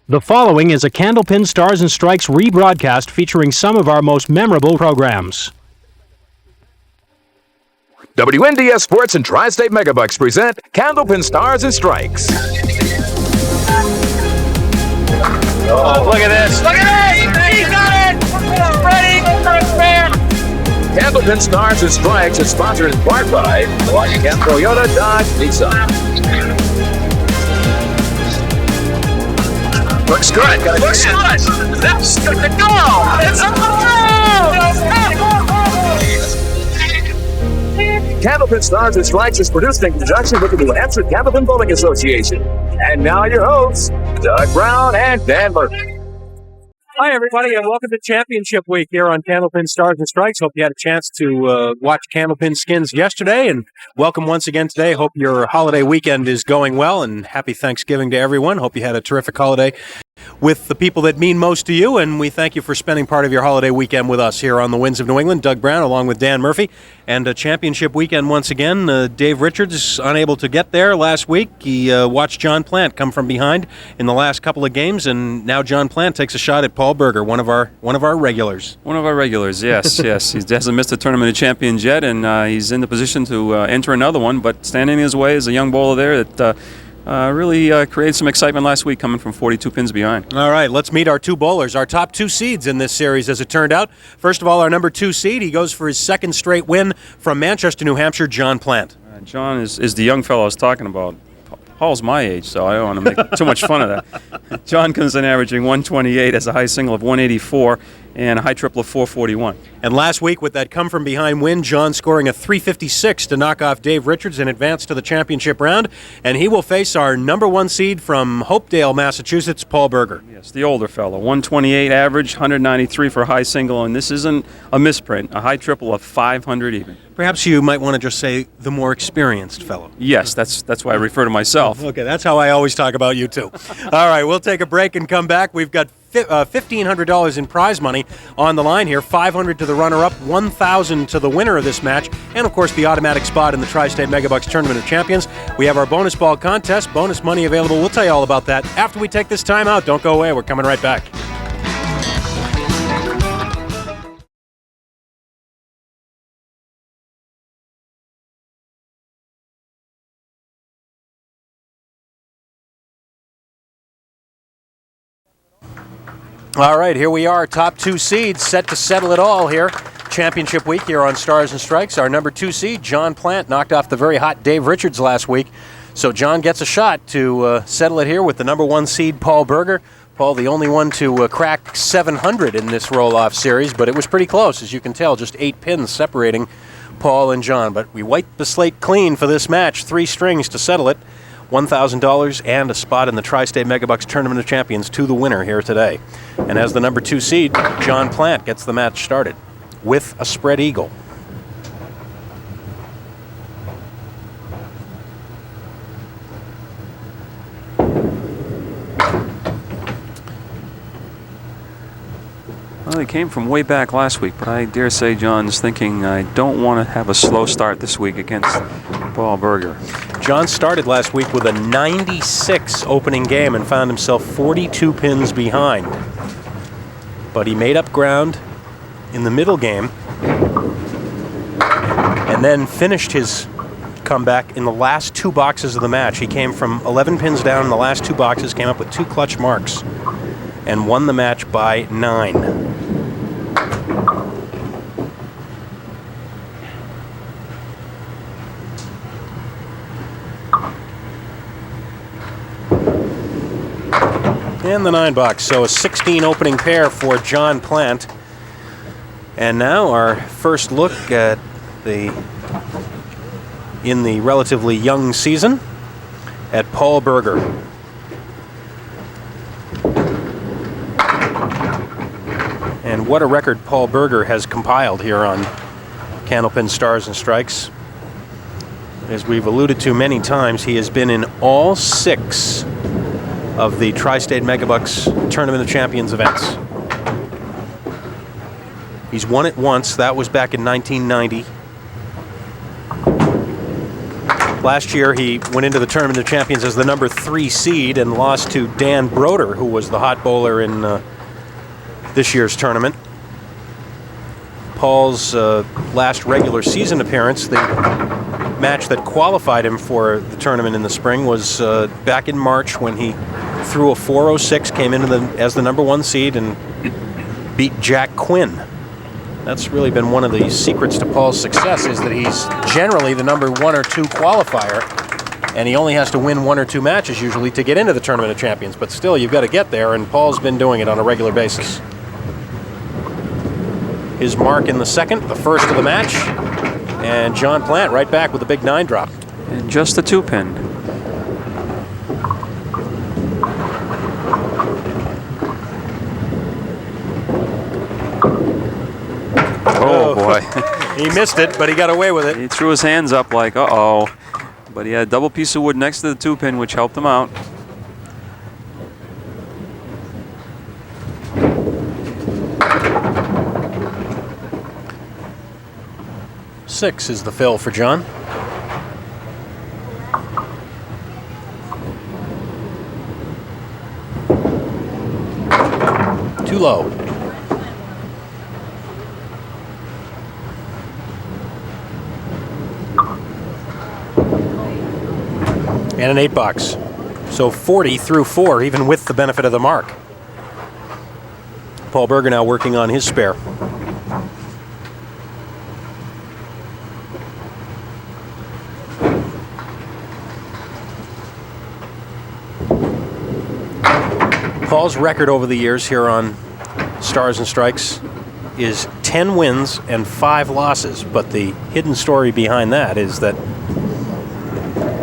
The following is a Candlepin Stars and Strikes rebroadcast featuring some of our most memorable programs. WNDS Sports and Tri-State Megabucks present Candlepin Stars and Strikes. Oh, look at this. Look at this! He got it! Ready for a spin! Candlepin Stars and Strikes is sponsored in part by Washington Toyota Dodge Nissan. Looks good. Looks good! That's good to go! It's a Candlepin Stars and Strikes is produced in conjunction with the New Hampshire Candlepin Bowling Association. And now your hosts, Doug Brown and Dan Murphy. Hi, everybody, and welcome to Championship Week here on Candlepin Stars and Strikes. Hope you had a chance to watch Candlepin Skins yesterday, and welcome once again today. Hope your holiday weekend is going well, and happy Thanksgiving to everyone. Hope you had a terrific holiday with the people that mean most to you, and we thank you for spending part of your holiday weekend with us here on the Winds of New England. Doug Brown along with Dan Murphy, and a championship weekend once again. Dave Richards unable to get there last week. He watched John Plante come from behind in the last couple of games, and now John Plante takes a shot at Paul Berger, one of our regulars. One of our regulars, yes, yes. He hasn't missed a Tournament of Champions yet, and he's in the position to enter another one, but standing in his way is a young bowler there that really created some excitement last week coming from 42 pins behind. All right, let's meet our two bowlers, our top two seeds in this series as it turned out. First of all, our number 2 seed, he goes for his second straight win from Manchester, New Hampshire, John Plante. John is the young fellow I was talking about. Paul's my age, so I don't want to make too much fun of that. John comes in averaging 128 as a high single of 184 and a high triple of 441. And last week with that come-from-behind win, John scoring a 356 to knock off Dave Richards and advance to the championship round. And he will face our number 1 seed from Hopedale, Massachusetts, Paul Berger. Yes, the older fellow. 128 average, 193 for a high single, and this isn't a misprint. A high triple of 500 even. Perhaps you might want to just say the more experienced fellow. Yes, that's why I refer to myself. Okay, that's how I always talk about you, too. All right, we'll take a break and come back. We've got $1,500 in prize money on the line here. $500 to the runner-up, $1,000 to the winner of this match, and, of course, the automatic spot in the Tri-State Megabucks Tournament of Champions. We have our bonus ball contest, bonus money available. We'll tell you all about that after we take this time out. Don't go away. We're coming right back. All right, here we are, top 2 seeds, set to settle it all here. Championship week here on Stars and Strikes. Our number 2 seed, John Plante, knocked off the very hot Dave Richards last week. So John gets a shot to settle it here with the number 1 seed, Paul Berger. Paul, the only one to crack 700 in this roll-off series, but it was pretty close, as you can tell, just 8 pins separating Paul and John. But we wiped the slate clean for this match, 3 strings to settle it. $1,000 and a spot in the Tri-State Megabucks Tournament of Champions to the winner here today. And as the number 2 seed, John Plante gets the match started with a spread eagle. Well, he came from way back last week, but I dare say John's thinking, I don't want to have a slow start this week against Paul Berger. John started last week with a 96 opening game and found himself 42 pins behind. But he made up ground in the middle game and then finished his comeback in the last 2 boxes of the match. He came from 11 pins down in the last 2 boxes, came up with 2 clutch marks, and won the match by 9. And the 9 box, so a 16 opening pair for John Plante. And now our first look at in the relatively young season at Paul Berger. And what a record Paul Berger has compiled here on Candlepin Stars and Strikes. As we've alluded to many times, he has been in all 6 of the Tri-State Megabucks Tournament of Champions events. He's won it once. That was back in 1990. Last year, he went into the Tournament of Champions as the number 3 seed and lost to Dan Broder, who was the hot bowler in this year's tournament. Paul's last regular season appearance, the match that qualified him for the tournament in the spring, was back in March when he threw a 406, came into as the number 1 seed and beat Jack Quinn. That's really been one of the secrets to Paul's success, is that he's generally the number 1 or 2 qualifier, and he only has to win 1 or 2 matches usually to get into the Tournament of Champions. But still, you've got to get there, and Paul's been doing it on a regular basis. His mark in the second, the first of the match, and John Plante right back with a big 9 drop. And just a 2-pin. Oh, boy. He missed it, but he got away with it. He threw his hands up like, uh-oh. But he had a double piece of wood next to the 2-pin, which helped him out. Six is the fill for John. Too low. And an 8 box. So 40 through 4, even with the benefit of the mark. Paul Berger now working on his spare. Paul's record over the years here on Stars and Strikes is 10 wins and 5 losses, but the hidden story behind that is that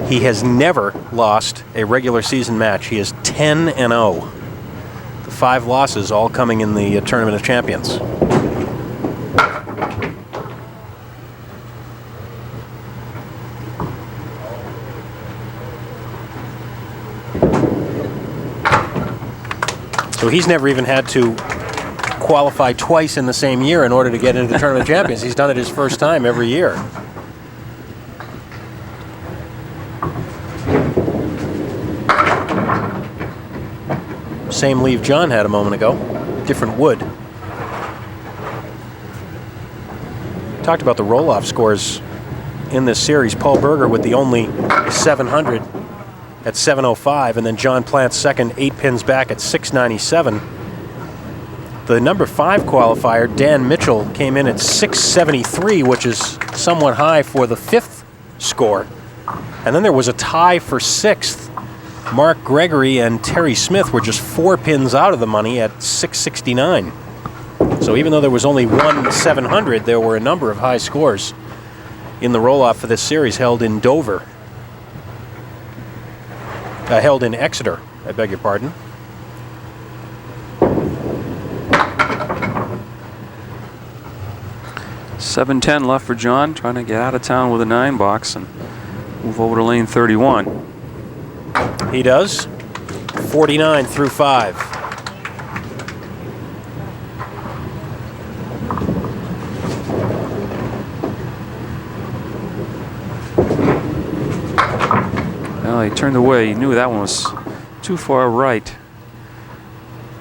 he has never lost a regular season match. He is 10-0. The 5 losses all coming in the Tournament of Champions. So he's never even had to qualify twice in the same year in order to get into the Tournament of Champions. He's done it his first time every year. Same leave John had a moment ago, different wood. Talked about the roll-off scores in this series. Paul Berger with the only 700 at 705, and then John Plante second, 8 pins back at 697. The number 5 qualifier, Dan Mitchell, came in at 673, which is somewhat high for the 5th score. And then there was a tie for 6th. Mark Gregory and Terry Smith were just 4 pins out of the money at 669. So even though there was only one 700, there were a number of high scores in the roll-off for this series held in Dover. Held in Exeter, I beg your pardon. $7.10 left for John, trying to get out of town with a 9 box and move over to lane 31. He does. 49 through 5. Well, he turned away. He knew that one was too far right.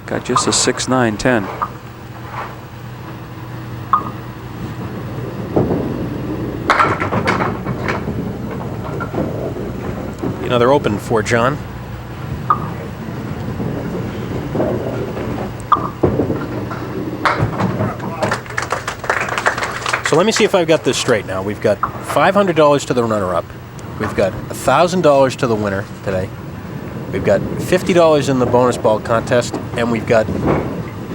Got just a 6, 9, 10. Another open for John. So let me see if I've got this straight now. We've got $500 to the runner-up. We've got $1,000 to the winner today. We've got $50 in the bonus ball contest, and we've got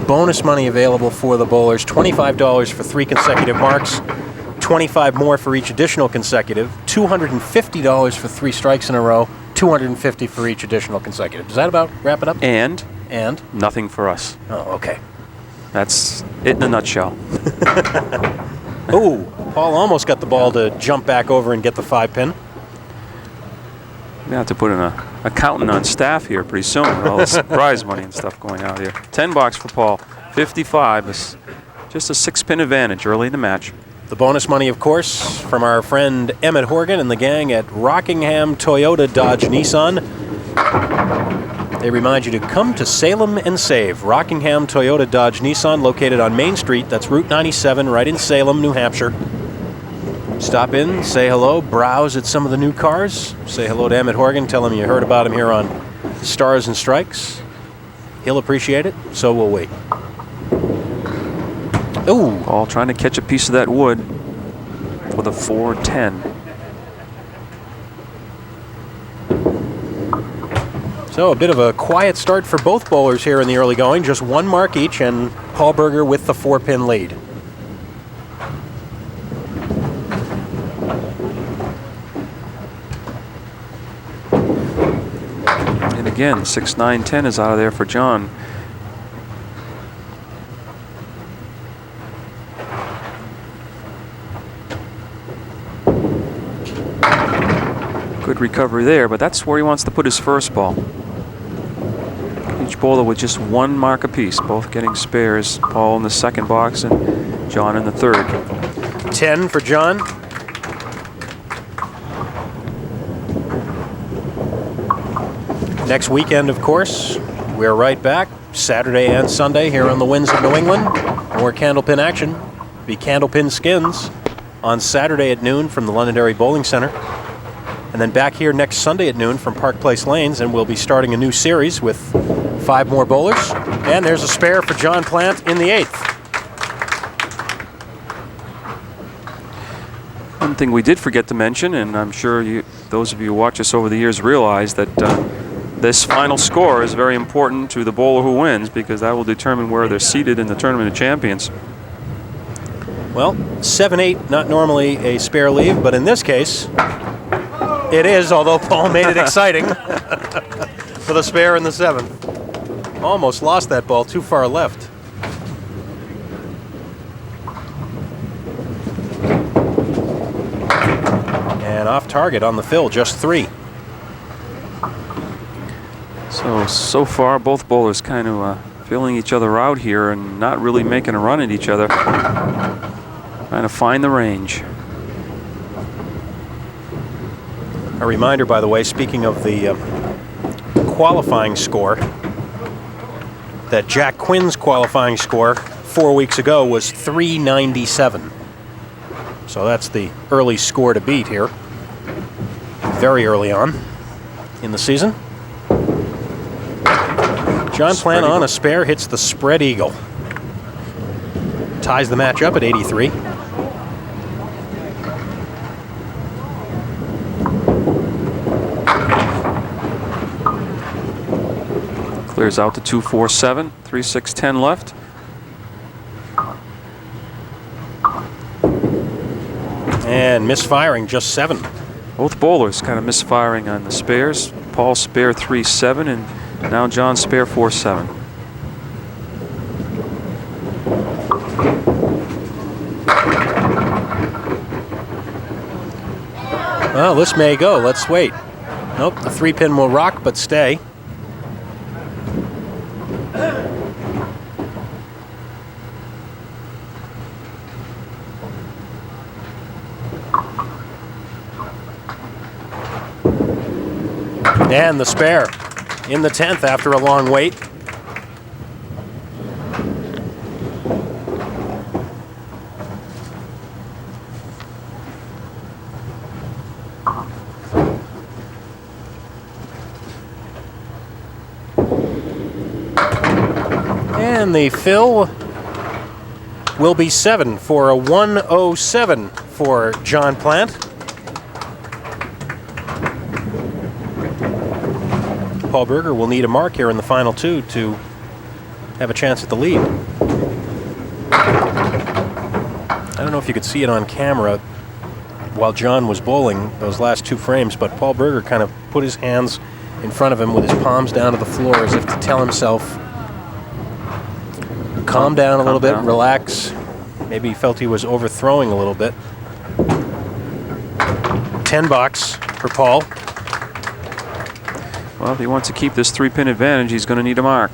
bonus money available for the bowlers, $25 for 3 consecutive marks, 25 more for each additional consecutive, $250 for 3 strikes in a row, $250 for each additional consecutive. Does that about wrap it up? And nothing for us. Oh, okay. That's it in a nutshell. Ooh, Paul almost got the ball to jump back over and get the 5-pin. We have to put an accountant on staff here pretty soon with all this prize money and stuff going out here. 10 box for Paul. 55 is just a 6-pin advantage early in the match. The bonus money, of course, from our friend Emmett Horgan and the gang at Rockingham Toyota Dodge Nissan. They remind you to come to Salem and save. Rockingham Toyota Dodge Nissan, located on Main Street. That's Route 97, right in Salem, New Hampshire. Stop in, say hello, browse at some of the new cars. Say hello to Emmett Horgan, tell him you heard about him here on Stars and Strikes. He'll appreciate it, so will we. Ooh. Paul trying to catch a piece of that wood with a 4-10. So a bit of a quiet start for both bowlers here in the early going. Just one mark each, and Paul Berger with the 4-pin lead. And again, 6, 9, 10 is out of there for John. Good recovery there, but that's where he wants to put his first ball. Each bowler with just one mark apiece, both getting spares. Paul in the second box and John in the third. 10 for John. Next weekend, of course, we're right back. Saturday and Sunday here on the Winds of New England. More Candlepin action. Be Candlepin Skins on Saturday at noon from the Londonderry Bowling Center. And then back here next Sunday at noon from Park Place Lanes, and we'll be starting a new series with 5 more bowlers. And there's a spare for John Plante in the 8th. One thing we did forget to mention, and I'm sure those of you who watch us over the years realize that this final score is very important to the bowler who wins, because that will determine where they're seated in the Tournament of Champions. Well, 7-8, not normally a spare leave, but in this case, it is, although Paul made it exciting for the spare in the 7th. Almost lost that ball, too far left. And off target on the fill, just 3. So far, both bowlers kind of feeling each other out here and not really making a run at each other. Trying to find the range. A reminder, by the way, speaking of the qualifying score, that Jack Quinn's qualifying score 4 weeks ago was 397. So that's the early score to beat here. Very early on in the season. John Plante on a spare hits the spread eagle. Ties the match up at 83. Clears out to 2-4-7, 3-6-10 left. And misfiring, just 7. Both bowlers kind of misfiring on the spares. Paul spare 3-7, and now John spare 4-7. Well, this may go. Let's wait. Nope, the 3-pin will rock, but stay. And the spare in the 10th after a long wait. And the fill will be 7 for a 107 for John Plante. Paul Berger will need a mark here in the final 2 to have a chance at the lead. I don't know if you could see it on camera while John was bowling those last 2 frames, but Paul Berger kind of put his hands in front of him with his palms down to the floor as if to tell himself, calm down a little bit, relax. Maybe he felt he was overthrowing a little bit. 10 bucks for Paul. Well, if he wants to keep this 3-pin advantage, he's going to need a mark.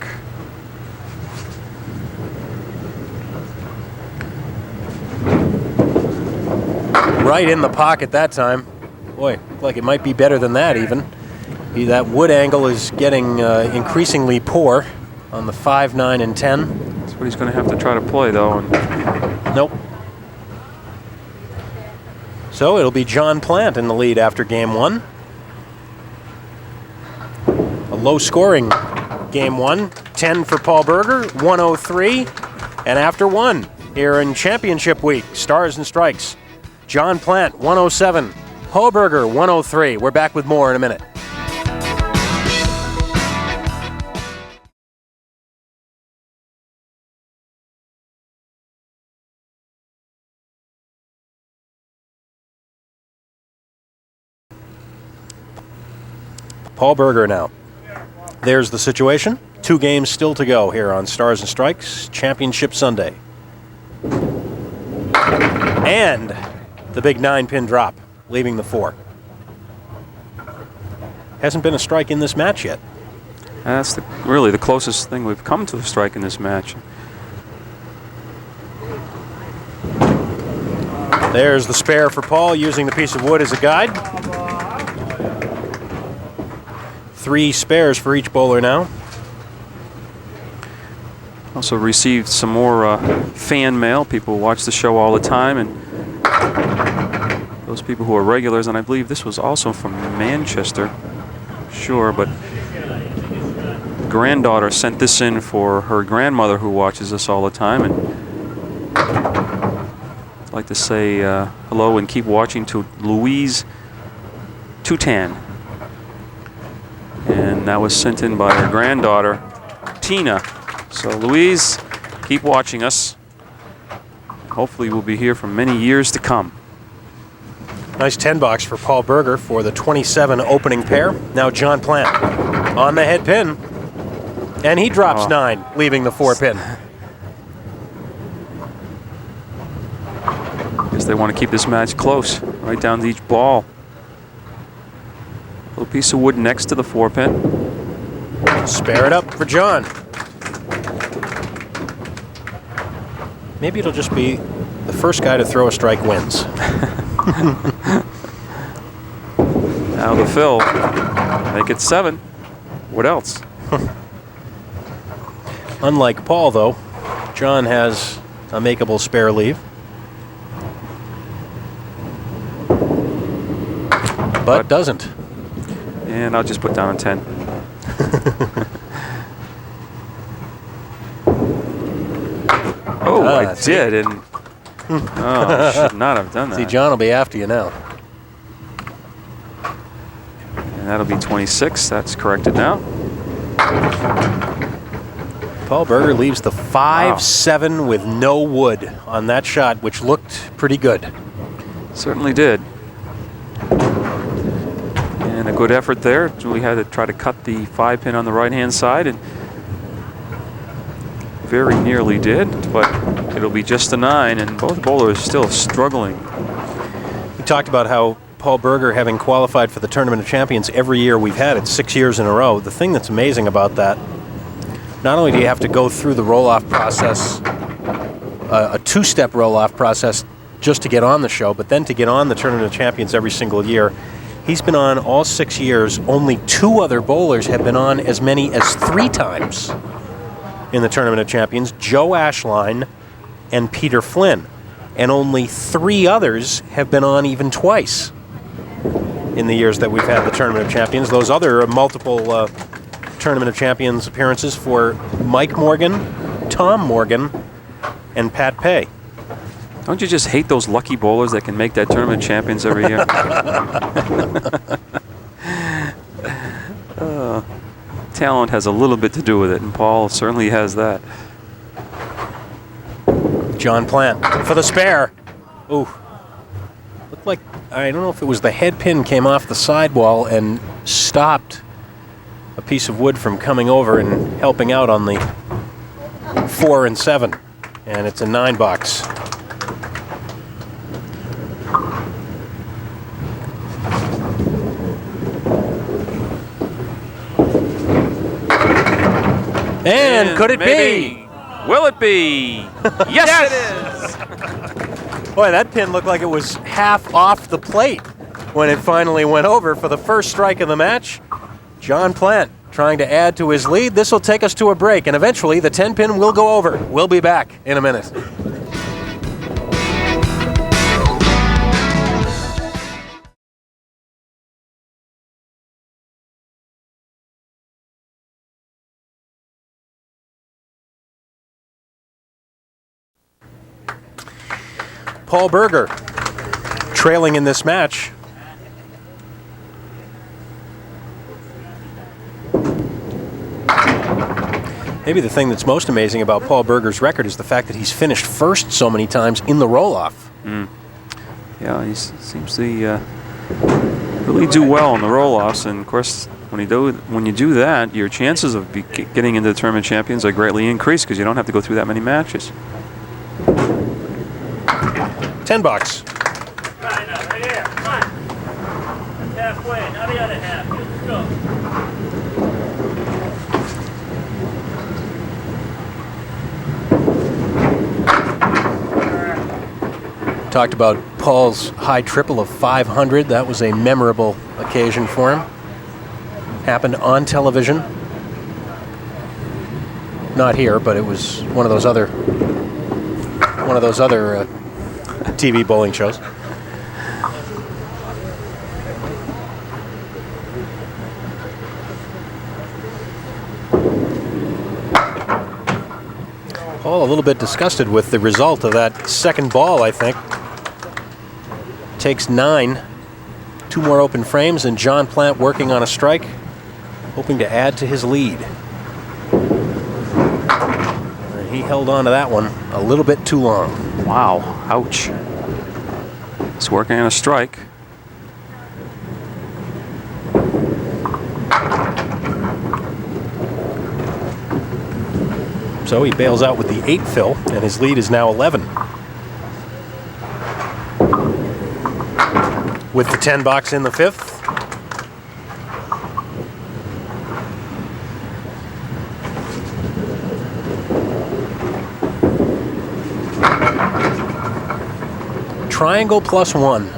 right in the pocket that time. Boy, looked like it might be better than that even. That wood angle is getting increasingly poor on the 5, 9, and 10. That's what he's going to have to try to play, though. Nope. So it'll be John Plante in the lead after game 1. A low-scoring game 1. 10 for Paul Berger, 103. And after 1, here in championship week, Stars and Strikes, John Plante, 107. Paul Berger, 103. We're back with more in a minute. Paul Berger now. There's the situation. 2 games still to go here on Stars and Strikes, Championship Sunday. And the big 9-pin drop, leaving the 4. Hasn't been a strike in this match yet. That's really the closest thing we've come to a strike in this match. There's the spare for Paul, using the piece of wood as a guide. 3 spares for each bowler now. Also received some more fan mail. People watch the show all the time, and those people who are regulars, and I believe this was also from Manchester. Sure, but granddaughter sent this in for her grandmother who watches us all the time, and I'd like to say hello and keep watching to Louise Tutan. And that was sent in by her granddaughter, Tina. So Louise, keep watching us. Hopefully we'll be here for many years to come. Nice 10 box for Paul Berger for the 27 opening pair. Now John Plante on the head pin. And he drops 9, leaving the 4 pin. Guess they want to keep this match close, right down to each ball. Little piece of wood next to the 4 pin. Spare it up for John. Maybe it'll just be the first guy to throw a strike wins. Now the fill. Make it 7. What else? Unlike Paul, though, John has a makeable spare leave. But doesn't. And I'll just put down a 10. Oh, I did, and I should not have done that. See, John will be after you now. And that'll be 26. That's corrected now. Paul Berger leaves the 5-7 with no wood on that shot, which looked pretty good. Certainly did. And a good effort there. We had to try to cut the 5 pin on the right-hand side, and very nearly did, but it'll be just a 9, and both bowlers still struggling. We talked about how Paul Berger, having qualified for the Tournament of Champions every year we've had it, 6 years in a row. The thing that's amazing about that, not only do you have to go through the roll-off process, a 2-step roll-off process just to get on the show, but then to get on the Tournament of Champions every single year. He's been on all 6 years. Only 2 other bowlers have been on as many as 3 times in the Tournament of Champions, Joe Ashline and Peter Flynn. And only 3 others have been on even twice in the years that we've had the Tournament of Champions. Those other multiple Tournament of Champions appearances for Mike Morgan, Tom Morgan, and Pat Pay. Don't you just hate those lucky bowlers that can make that Tournament of Champions every year? Talent has a little bit to do with it, and Paul certainly has that. John Plante for the spare. Ooh. Looked like, I don't know if it was the head pin came off the sidewall and stopped a piece of wood from coming over and helping out on the 4 and 7. And it's a 9 box. And could it be? Will it be? Yes, it is. Boy, that pin looked like it was half off the plate when it finally went over for the first strike of the match. John Plante trying to add to his lead. This will take us to a break, and eventually the 10-pin will go over. We'll be back in a minute. Paul Berger trailing in this match. Maybe the thing that's most amazing about Paul Berger's record is the fact that he's finished first so many times in the roll-off. Yeah, he seems to really do well in the roll-offs, and of course, when you do that, your chances of getting into the tournament champions are greatly increased because you don't have to go through that many matches. 10 bucks. Right here. Come on. That's halfway. Now the other half. Let's go. Talked about Paul's high triple of 500. That was a memorable occasion for him. Happened on television. Not here, but it was one of those other TV bowling shows. Paul a little bit disgusted with the result of that second ball, I think. Takes 9. 2 more open frames, and John Plante working on a strike, hoping to add to his lead. And he held on to that one a little bit too long. Wow, ouch. He's working on a strike. So he bails out with the 8 fill, and his lead is now 11. With the 10 box in the 5th. Triangle plus 1.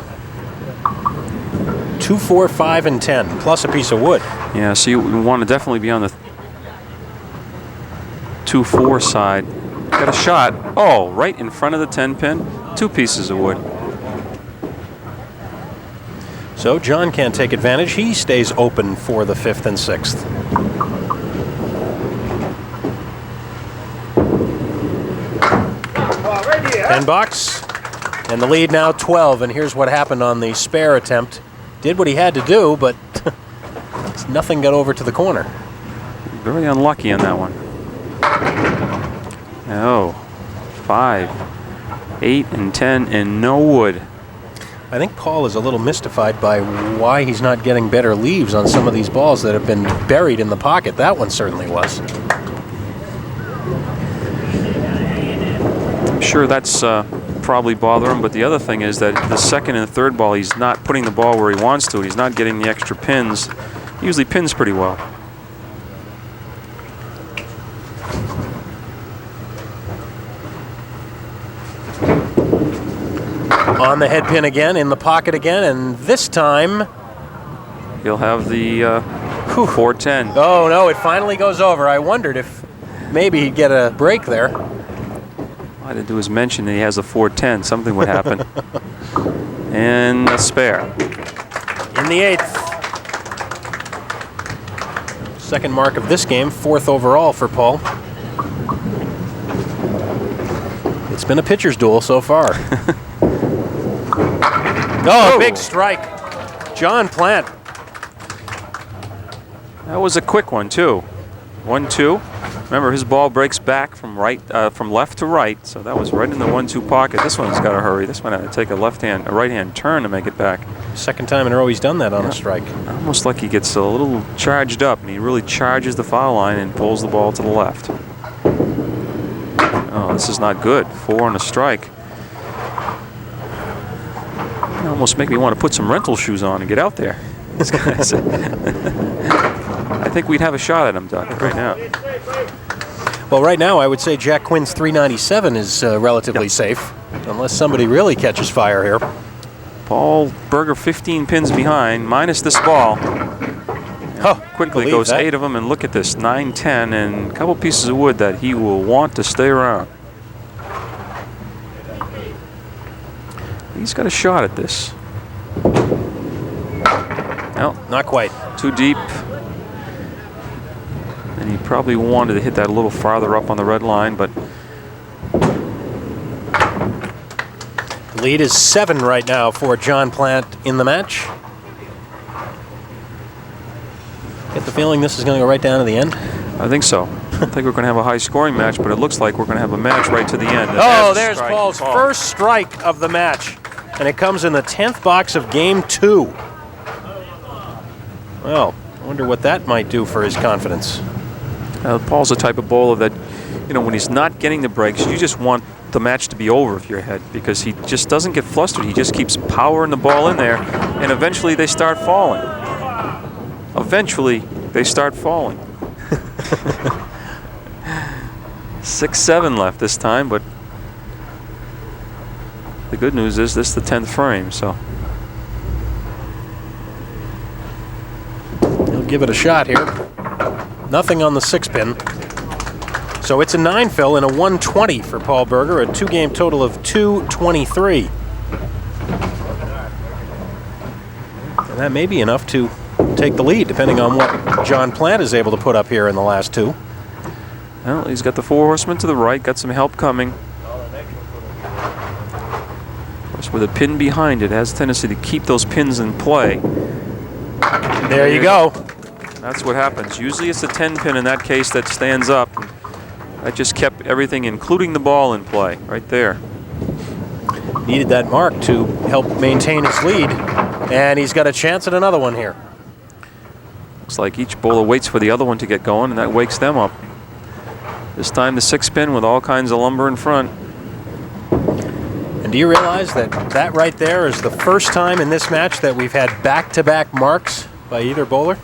2, 4, 5, and 10, plus a piece of wood. Yeah, so you want to definitely be on the 2-4 side. Got a shot. Oh, right in front of the 10-pin. 2 pieces of wood. So John can't take advantage. He stays open for the 5th and 6th. Ten box. And the lead now 12. And here's what happened on the spare attempt. Did what he had to do, but nothing got over to the corner. Very unlucky on that one. Oh, 5, 8, and 10, and no wood. I think Paul is a little mystified by why he's not getting better leaves on some of these balls that have been buried in the pocket. That one certainly was. I'm sure that's probably bother him, but the other thing is that the second and the third ball, he's not putting the ball where he wants to. He's not getting the extra pins. He usually pins pretty well. On the head pin again, in the pocket again, and this time he'll have the 410. Oh no, it finally goes over. I wondered if maybe he'd get a break there. All I had to do is mention that he has a 410. Something would happen. And a spare. In the 8th. Second mark of this game, 4th overall for Paul. It's been a pitcher's duel so far. Oh, big strike. John Plante. That was a quick one, too. 1-2. Remember, his ball breaks back from left to right, so that was right in the 1-2 pocket. This one's got to hurry. This one had to take a right-hand turn to make it back. Second time in a row he's done that on a strike. Almost like he gets a little charged up, and he really charges the foul line and pulls the ball to the left. Oh, this is not good. 4 on a strike. It almost make me want to put some rental shoes on and get out there. These guys. I think we'd have a shot at him, Doug, right now. Well, right now I would say Jack Quinn's 397 is relatively safe. unless somebody really catches fire here. Paul Berger 15 pins behind, minus this ball. Oh, Quickly goes 8 of them, and look at this, 9, 10, and a couple pieces of wood that he will want to stay around. He's got a shot at this. No, not quite. Too deep. And he probably wanted to hit that a little farther up on the red line, but the lead is 7 right now for John Plante in the match. Get the feeling this is going to go right down to the end? I think so. I don't think we're going to have a high-scoring match, but it looks like we're going to have a match right to the end. Oh, there's Paul's first strike of the match, and it comes in the 10th box of Game 2. Well, I wonder what that might do for his confidence. Paul's the type of bowler that, you know, when he's not getting the breaks, you just want the match to be over with your head, because he just doesn't get flustered. He just keeps powering the ball in there, and eventually they start falling. Eventually, they start falling. 6-7 left this time, but the good news is this is the 10th frame, so he'll give it a shot here. Nothing on the 6-pin. So it's a 9 fill and a 120 for Paul Berger, a 2-game total of 223. And that may be enough to take the lead, depending on what John Plante is able to put up here in the last 2. Well, he's got the 4 horsemen to the right, got some help coming. Of course, with a pin behind it, has a tendency to keep those pins in play. There you go. That's what happens. Usually it's a 10-pin in that case that stands up. That just kept everything, including the ball, in play right there. Needed that mark to help maintain his lead, and he's got a chance at another one here. Looks like each bowler waits for the other one to get going, and that wakes them up. This time the 6-pin with all kinds of lumber in front. And do you realize that that right there is the first time in this match that we've had back-to-back marks by either bowler?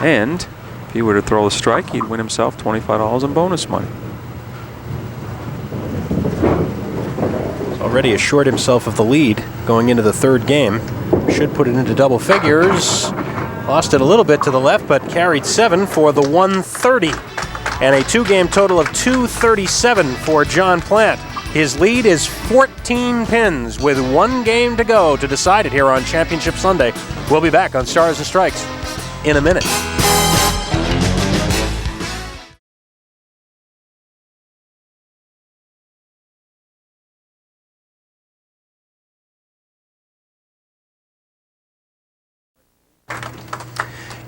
And if he were to throw a strike, he'd win himself $25 in bonus money. He's already assured himself of the lead going into the 3rd game. Should put it into double figures. Lost it a little bit to the left, but carried 7 for the 130. And a 2-game total of 237 for John Plante. His lead is 14 pins with 1 game to go to decide it here on Championship Sunday. We'll be back on Stars and Strikes in a minute.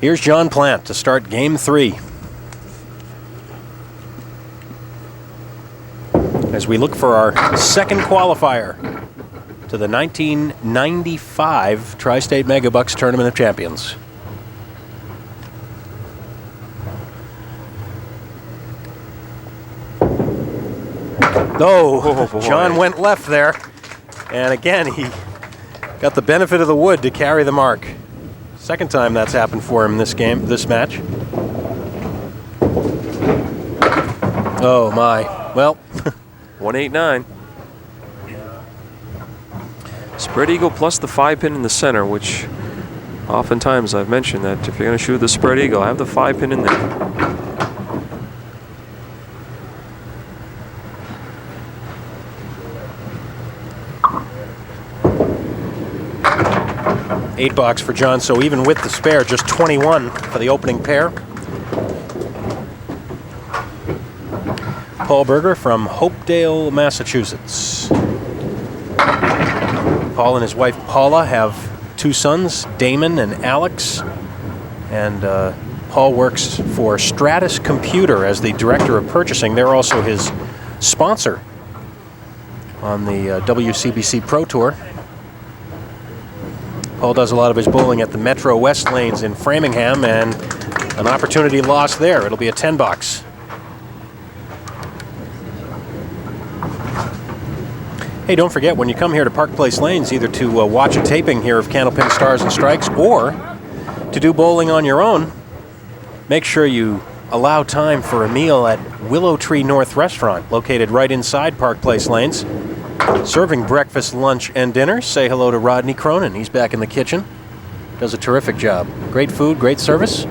Here's John Plante to start Game 3. As we look for our 2nd qualifier to the 1995 Tri-State Megabucks Tournament of Champions. Oh, John went left there. And again, he got the benefit of the wood to carry the mark. 2nd time that's happened for him this match. Oh my. Well, 189. Spread eagle plus the 5-pin in the center, which oftentimes I've mentioned that if you're going to shoot the spread eagle, have the 5-pin in there. $8 box for John, so even with the spare, just 21 for the opening pair. Paul Berger from Hopedale, Massachusetts. Paul and his wife Paula have 2 sons, Damon and Alex. And Paul works for Stratus Computer as the director of purchasing. They're also his sponsor on the WCBC Pro Tour. Paul does a lot of his bowling at the Metro West lanes in Framingham, and an opportunity lost there. It'll be a 10 box. Hey, don't forget, when you come here to Park Place Lanes, either to watch a taping here of Candlepin Stars and Strikes or to do bowling on your own, make sure you allow time for a meal at Willow Tree North Restaurant, located right inside Park Place Lanes. Serving breakfast, lunch, and dinner. Say hello to Rodney Cronin. He's back in the kitchen. Does a terrific job. Great food, great service.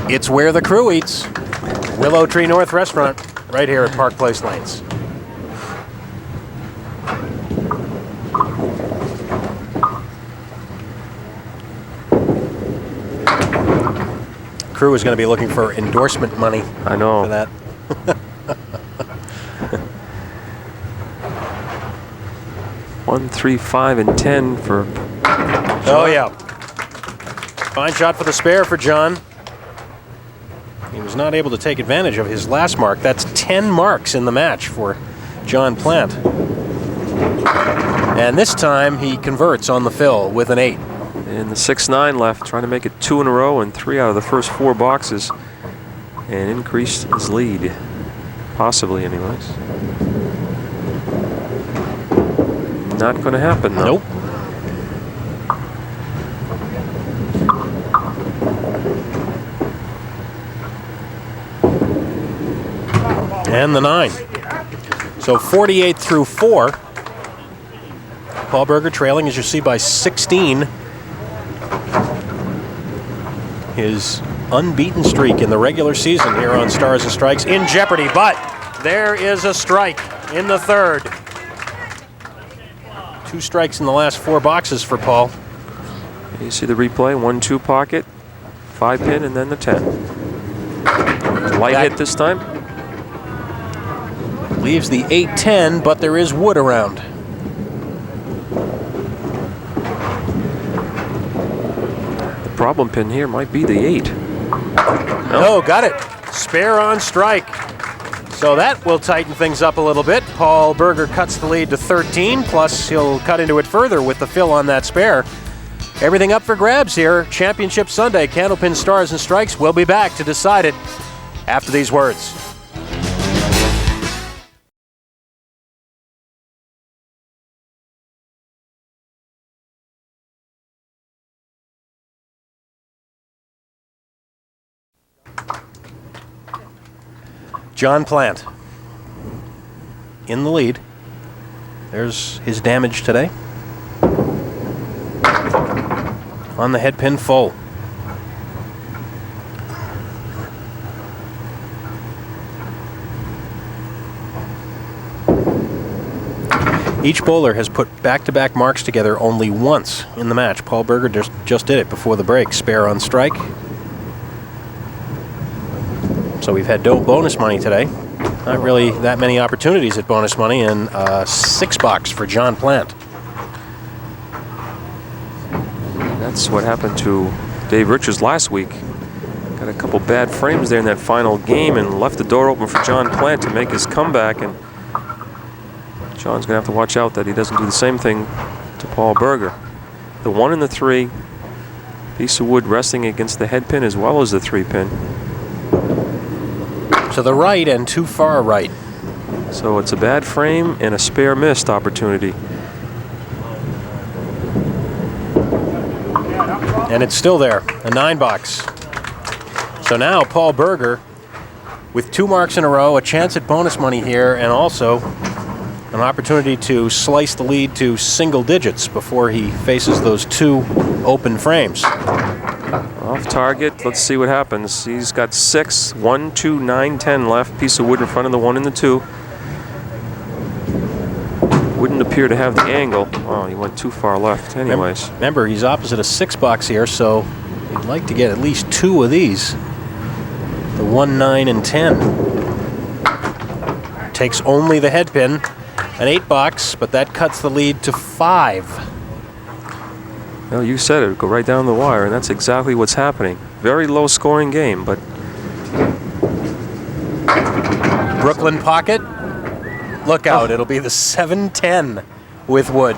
It's where the crew eats. Willow Tree North Restaurant, right here at Park Place Lanes. Crew is going to be looking for endorsement money. I know. For that. 1, 3, 5, and 10 for John. Oh, yeah. Fine shot for the spare for John. He was not able to take advantage of his last mark. That's 10 marks in the match for John Plante. And this time he converts on the fill with an 8. And the 6-9 left, trying to make it 2 in a row and 3 out of the first 4 boxes. And increase his lead. Possibly, anyways. Not going to happen, though. Nope. And the 9. So 48 through 4. Paul Berger trailing, as you see, by 16. His unbeaten streak in the regular season here on Stars and Strikes in jeopardy. But there is a strike in the third. 2 strikes in the last 4 boxes for Paul. You see the replay, 1-2 pocket, 5 pin, and then the 10. Light hit this time. Leaves the 8-10, but there is wood around. The problem pin here might be the 8. No, got it. Spare on strike. So that will tighten things up a little bit. Paul Berger cuts the lead to 13, plus he'll cut into it further with the fill on that spare. Everything up for grabs here. Championship Sunday, Candlepin Stars and Strikes. We'll be back to decide it after these words. John Plante in the lead. There's his damage today. On the head pin full. Each bowler has put back-to-back marks together only once in the match. Paul Berger just did it before the break. Spare on strike. So we've had no bonus money today. Not really that many opportunities at bonus money, and 6 box for John Plante. That's what happened to Dave Richards last week. Got a couple bad frames there in that final game and left the door open for John Plante to make his comeback. And John's going to have to watch out that he doesn't do the same thing to Paul Berger. The 1 and the 3, piece of wood resting against the head pin as well as the 3 pin. To the right and too far right. So it's a bad frame and a spare missed opportunity. And it's still there, a 9 box. So now Paul Berger with 2 marks in a row, a chance at bonus money here, and also an opportunity to slice the lead to single digits before he faces those 2 open frames. Off target. Let's see what happens. He's got 6, 1, 2, 9, 10 left. Piece of wood in front of the 1 and the 2. Wouldn't appear to have the angle. Oh, he went too far left anyways. Remember, he's opposite a 6 box here, so he'd like to get at least 2 of these. The 1, 9, and 10. Takes only the head pin. An 8 box, but that cuts the lead to 5. Well, you said it. Go right down the wire, and that's exactly what's happening. Very low scoring game, but Brooklyn pocket. Look out, it'll be the 7-10 with wood.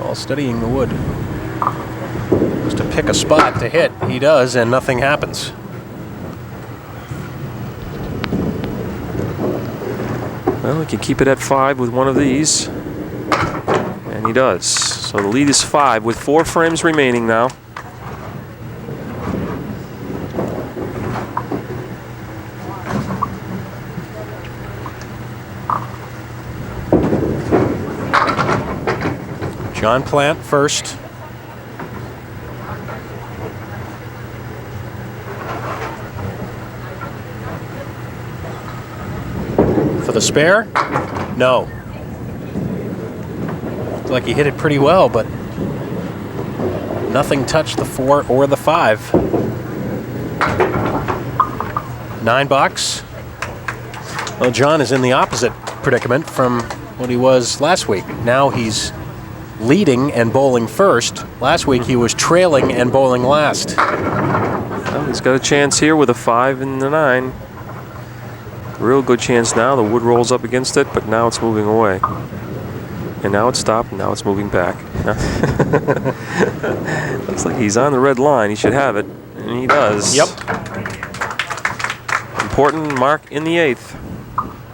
All studying the wood. Just to pick a spot to hit, he does, and nothing happens. well, he can keep it at 5 with one of these, and he does. So the lead is 5 with 4 frames remaining now. John Plante first. For the spare? No. Looked like he hit it pretty well, but nothing touched the 4 or the 5. 9 box. Well, John is in the opposite predicament from what he was last week. Now he's leading and bowling first. Last week he was trailing and bowling last. Well, he's got a chance here with a 5 and the 9. Real good chance now. The wood rolls up against it, but now it's moving away. And now it's stopped, and now it's moving back. Looks like he's on the red line. He should have it, and he does. Yep. Important mark in the 8th.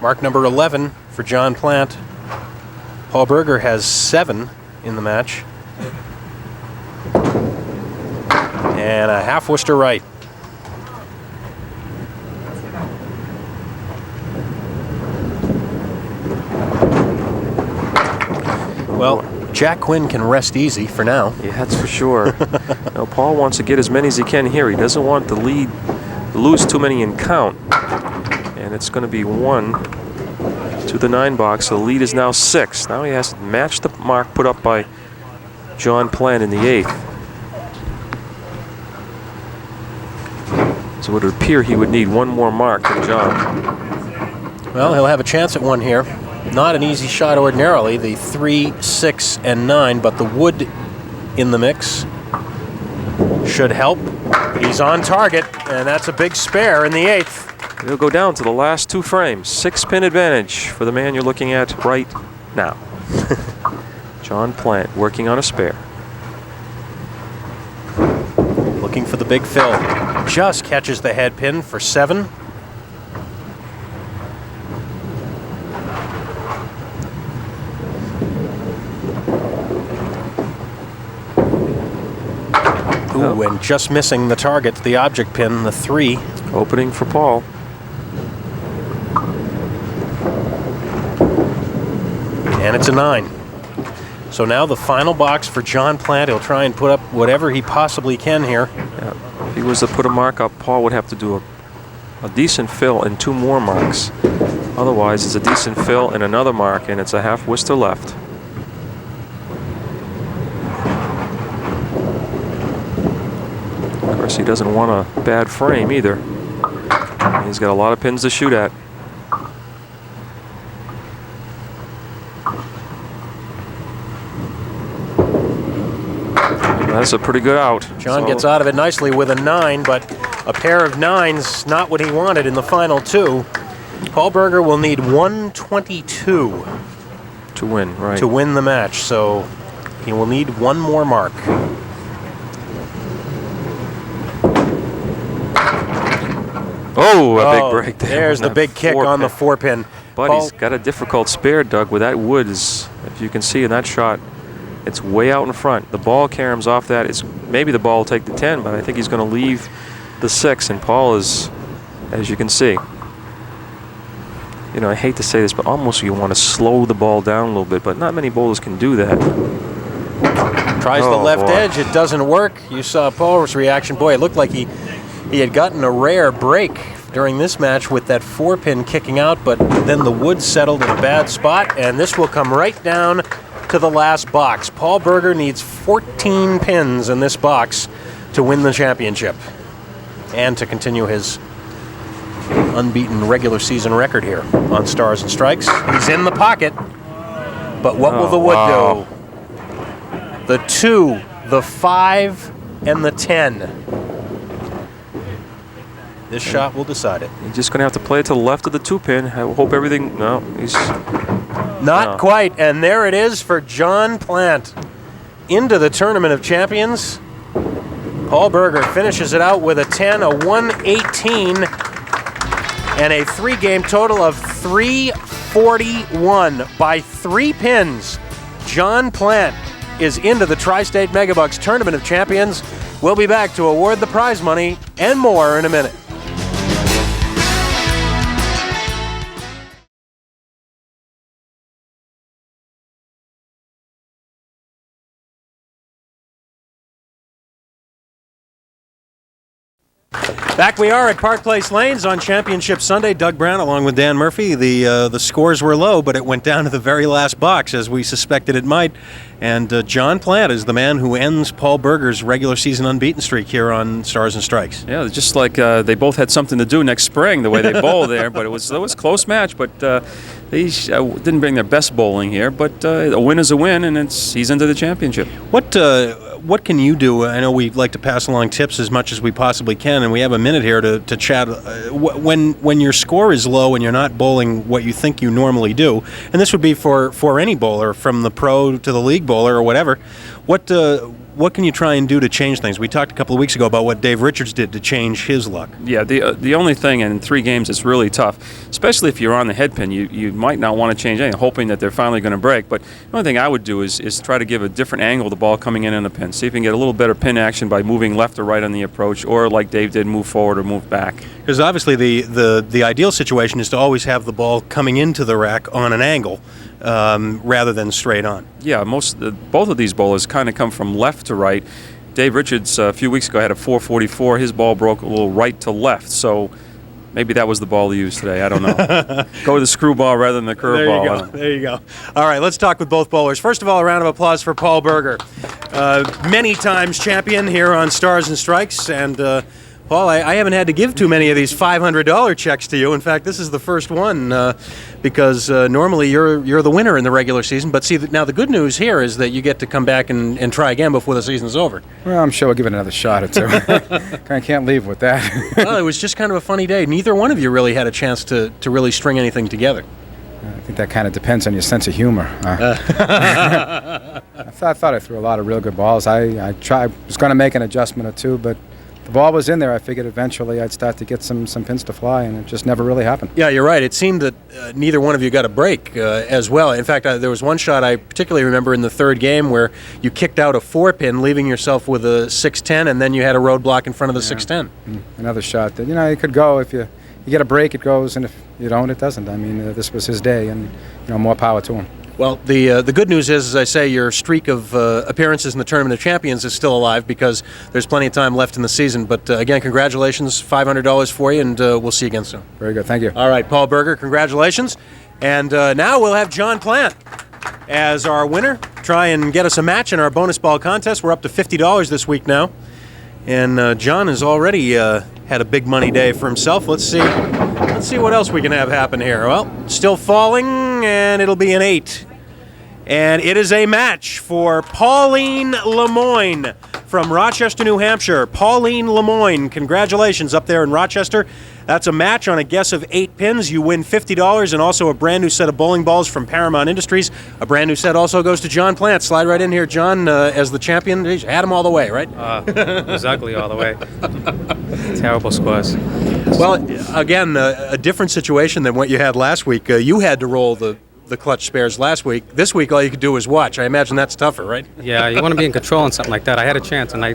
Mark number 11 for John Plante. Paul Berger has 7 in the match. And a half Worcester right. Well, Jack Quinn can rest easy for now. Yeah, that's for sure. Now, Paul wants to get as many as he can here. He doesn't want the lead to lose too many in count. And it's going to be 1 to the 9 box. So the lead is now 6. Now he has to match the mark put up by John Plante in the 8th. So it would appear he would need 1 more mark than John. Well, he'll have a chance at 1 here. Not an easy shot ordinarily, the 3, 6, and 9, but the wood in the mix should help. He's on target, and that's a big spare in the 8th. He'll go down to the last 2 frames. 6-pin advantage for the man you're looking at right now. John Plante working on a spare. Looking for the big fill. Just catches the head pin for 7. Ooh, and just missing the target, the object pin, the 3. Opening for Paul. And it's a 9. So now the final box for John Plante. He'll try and put up whatever he possibly can here. Yeah. If he was to put a mark up, Paul would have to do a decent fill and 2 more marks. Otherwise, it's a decent fill and another mark, and it's a half Worcester left. Of course, he doesn't want a bad frame either. He's got a lot of pins to shoot at. That's a pretty good out. John gets out of it nicely with a 9, but a pair of 9s, not what he wanted in the final 2. Paul Berger will need 122 to win, right? To win the match, so he will need 1 more mark. Oh, a big break there. There's the big kick on the 4-pin. But he's got a difficult spare, Doug, with that wood. Is, if you can see in that shot, it's way out in front. The ball caroms off that. It's maybe the ball will take the 10, but I think he's going to leave the 6. And Paul is, as you can see, you know, I hate to say this, but almost you want to slow the ball down a little bit, but not many bowlers can do that. Tries the left edge. It doesn't work. You saw Paul's reaction. Boy, it looked like he had gotten a rare break during this match with that 4-pin kicking out, but then the wood settled in a bad spot, and this will come right down to the last box. Paul Berger needs 14 pins in this box to win the championship and to continue his unbeaten regular season record here on Stars and Strikes. He's in the pocket, but what will the wood do? The 2, the 5, and the 10. This shot will decide it. He's just going to have to play it to the left of the 2-pin. I hope everything... No, he's... Not quite, and there it is for John Plante. Into the Tournament of Champions. Paul Berger finishes it out with a 10, a 118, and a 3-game total of 341 by 3 pins. John Plante is into the Tri-State Megabucks Tournament of Champions. We'll be back to award the prize money and more in a minute. Back we are at Park Place Lanes on Championship Sunday. Doug Brown along with Dan Murphy. The scores were low, but it went down to the very last box, as we suspected it might. And John Plante is the man who ends Paul Berger's regular season unbeaten streak here on Stars and Strikes. Yeah, just like they both had something to do next spring, the way they bowl there. But it was a close match. But they didn't bring their best bowling here. But a win is a win, and he's into the championship. What can you do? I know we like to pass along tips as much as we possibly can, and we have a minute here to chat. When your score is low and you're not bowling what you think you normally do, and this would be for any bowler, from the pro to the league bowler or whatever, what can you try and do to change things? We talked a couple of weeks ago about what Dave Richards did to change his luck. Yeah, the only thing in 3 games it's really tough, especially if you're on the head pin. You might not want to change anything, hoping that they're finally going to break. But the only thing I would do is try to give a different angle of the ball coming in the pin. See if you can get a little better pin action by moving left or right on the approach, or like Dave did, move forward or move back. Because obviously the ideal situation is to always have the ball coming into the rack on an angle rather than straight on. Yeah, both of these bowlers kind of come from left to right. Dave Richards a few weeks ago had a 444. His ball broke a little right to left, so maybe that was the ball to use today. I don't know. Go with the screwball rather than the curveball. There you go. All right, let's talk with both bowlers. First of all, a round of applause for Paul Berger, many times champion here on Stars and Strikes, and Paul, I haven't had to give too many of these $500 checks to you. In fact, this is the first one because normally you're the winner in the regular season. But see, now the good news here is that you get to come back and try again before the season's over. Well, I'm sure we'll give it another shot or two. I can't leave with that. Well, it was just kind of a funny day. Neither one of you really had a chance to really string anything together. I think that kind of depends on your sense of humor. I thought I threw a lot of real good balls. I was going to make an adjustment or two, but the ball was in there. I figured eventually I'd start to get some pins to fly, and it just never really happened. Yeah, you're right. It seemed that neither one of you got a break as well. In fact, there was one shot I particularly remember in the third game where you kicked out a 4-pin, leaving yourself with a 610, and then you had a roadblock in front of the 610. Another shot that, it could go. If you get a break, it goes, and if you don't, it doesn't. I mean, this was his day, and more power to him. Well, the good news is, as I say, your streak of appearances in the Tournament of Champions is still alive because there's plenty of time left in the season. But again, congratulations, $500 for you, and we'll see you again soon. Very good, thank you. All right, Paul Berger, congratulations. And now we'll have John Plante as our winner. Try and get us a match in our bonus ball contest. We're up to $50 this week now. And John has already had a big money day for himself. Let's see what else we can have happen here. Well, still falling, and it'll be an 8. And it is a match for Pauline Lemoyne from Rochester, New Hampshire. Pauline Lemoyne, congratulations up there in Rochester. That's a match on a guess of 8 pins. You win $50 and also a brand new set of bowling balls from Paramount Industries. A brand new set also goes to John Plante. Slide right in here, John, as the champion. He's had them all the way, right? Exactly all the way. Terrible scores. Well, again, a different situation than what you had last week. You had to roll the clutch spares last week. This week, all you could do was watch. I imagine that's tougher, right? Yeah, you want to be in control on something like that. I had a chance, and I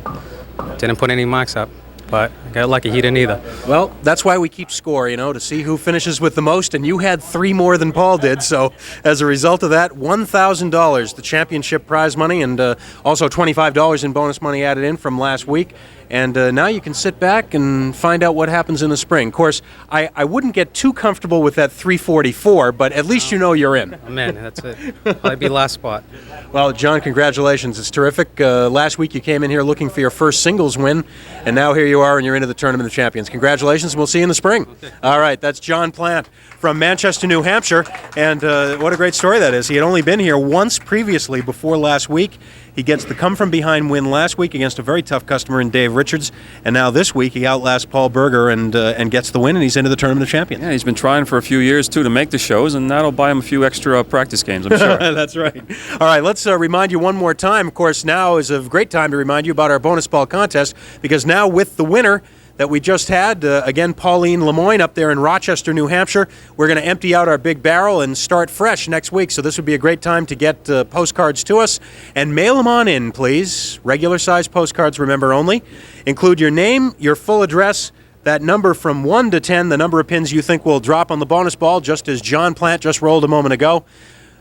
didn't put any marks up. But I got lucky he didn't either. Well, that's why we keep score, to see who finishes with the most, and you had 3 more than Paul did, so as a result of that, $1,000, the championship prize money, and also $25 in bonus money added in from last week. And now you can sit back and find out what happens in the spring. Of course, I wouldn't get too comfortable with that 344, but at least you know you're in. I'm in, that's it. Probably be last spot. Well, John, congratulations. It's terrific. Last week you came in here looking for your first singles win, and now here you are and you're into the Tournament of Champions. Congratulations, and we'll see you in the spring. Okay. All right, that's John Plante from Manchester, New Hampshire, and what a great story that is. He had only been here once previously before last week. He gets the come-from-behind win last week against a very tough customer in Dave Richards, and now this week he outlasts Paul Berger and gets the win, and he's into the Tournament of Champions. Yeah, he's been trying for a few years, too, to make the shows, and that'll buy him a few extra practice games, I'm sure. That's right. All right, let's remind you one more time. Of course, now is a great time to remind you about our bonus ball contest, because now with the winner that we just had, again, Pauline Lemoyne up there in Rochester, New Hampshire. We're going to empty out our big barrel and start fresh next week, so this would be a great time to get postcards to us. And mail them on in, please. Regular-sized postcards, remember, only. Include your name, your full address, that number from 1 to 10, the number of pins you think will drop on the bonus ball, just as John Plante just rolled a moment ago.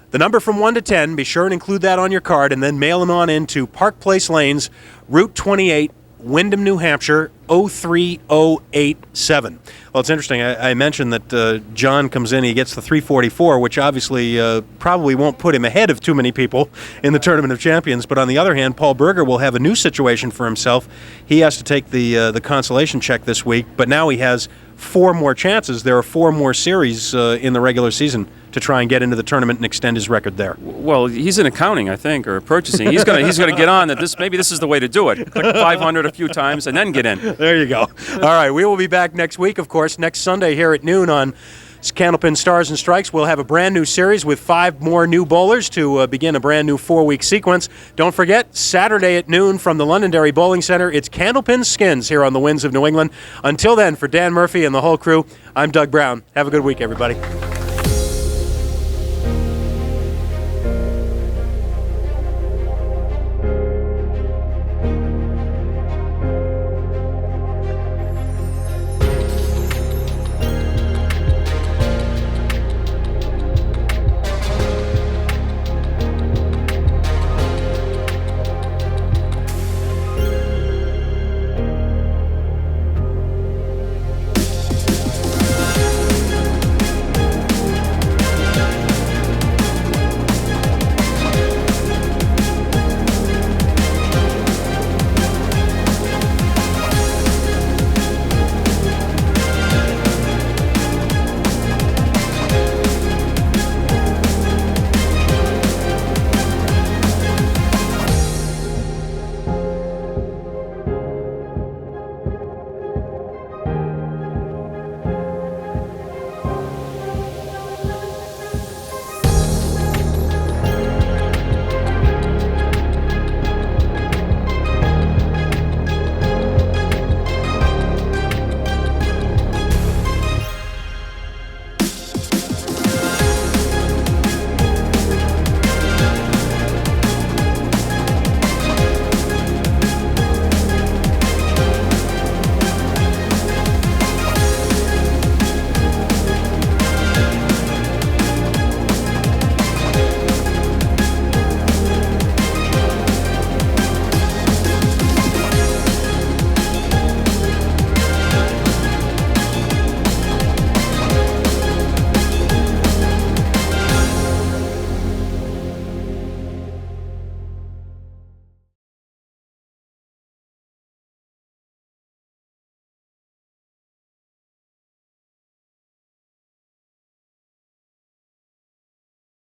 The number from 1 to 10, be sure and include that on your card, and then mail them on in to Park Place Lanes, Route 28, Windham, New Hampshire, 03087. Well, it's interesting. I mentioned that John comes in, he gets the 344, which obviously probably won't put him ahead of too many people in the Tournament of Champions. But on the other hand, Paul Berger will have a new situation for himself. He has to take the consolation check this week, but now he has 4 more chances. There are 4 more series in the regular season to try and get into the tournament and extend his record there. Well, he's in accounting, I think, or purchasing. He's gonna get on that. Maybe this is the way to do it. Click 500 a few times and then get in. There you go. All right, we will be back next week, of course, next Sunday here at noon on Candlepin Stars and Strikes. We'll have a brand new series with 5 more new bowlers to begin a brand new 4-week sequence. Don't forget, Saturday at noon from the Londonderry Bowling Center, it's Candlepin Skins here on the Winds of New England. Until then, for Dan Murphy and the whole crew, I'm Doug Brown. Have a good week, everybody.